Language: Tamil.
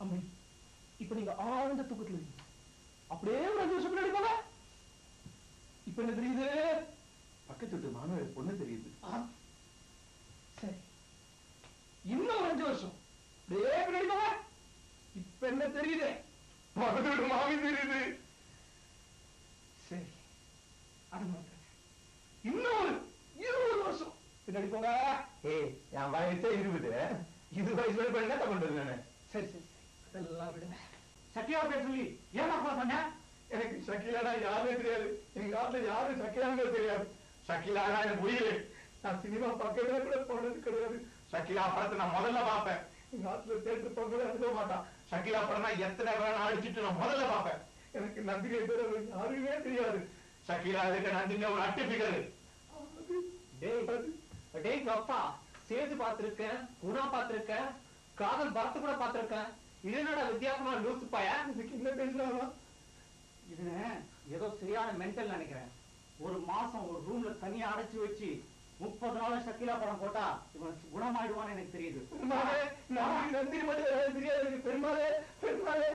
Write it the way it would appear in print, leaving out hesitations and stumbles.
அம்மை, இப்ப நீங்க ஆழ்ந்த தூக்கத்துல இருக்கீங்க. அப்படியே ஒரு 5 வருஷம் முன்னாடி போல இப்ப என்ன தெரியுது? பக்கத்து வீட்டு மாணவர் பொண்ணு தெரியுது. சரி, இன்னும் ஒரு 5 வருஷம் அப்படியே பின்னாடி போல இப்ப என்ன தெரியுது? பக்கத்து வீட்டு மாமி தெரியுது. சரி, அனுமதி. இன்னும் ஒரு 20 வருஷம் பின்னாடி போங்க. என் வயசே 20. 20 வயசுல இப்ப என்ன பண்றது நானு? சரி சரி அதெல்லாம் விடுங்க. சக்கியா பேர் சொல்லி ஏமா சொன்ன? எனக்கு ஷக்கிலானா யாருமே தெரியாது. எங்க ஆத்துல யாரும் ஷக்கிலான்னு தெரியாது. ஷக்கிலானா எனக்கு உயிர். நான் சினிமா பார்க்கவே கூட போனது கிடையாது. ஷக்கிலா படத்தை நான் முதல்ல பார்ப்பேன். எங்க ஆத்துல தேட்டர் போகவே அனுப்ப மாட்டான். ஷக்கிலா படம்னா எத்தனை வேணா அடிச்சுட்டு நான் முதல்ல பார்ப்பேன். எனக்கு நந்தினி பேர் யாருமே தெரியாது. ஷக்கிலா இருக்க நந்தினி ஒரு அட்டு பிகரு. டேய் அப்பா, சேது பாத்திருக்கேன், குணா பாத்திருக்கேன், காதல் பரத்து கூட பாத்திருக்கேன். இது என்னடா வித்தியாசமா லூசு பாயா? இதுக்கு என்ன பேசுறாங்க? இது ஏதோ சரியான மென்டல் நினைக்கிறேன். ஒரு மாசம் ஒரு ரூம்ல தனியா அடைச்சு வச்சு 30 நாள் ஷக்கிலா படம் போட்டா இவன் குணமாயிடுவான்னு எனக்கு தெரியுது. நந்தினி மட்டும் தெரியாது. பெருமாளே பெருமாளே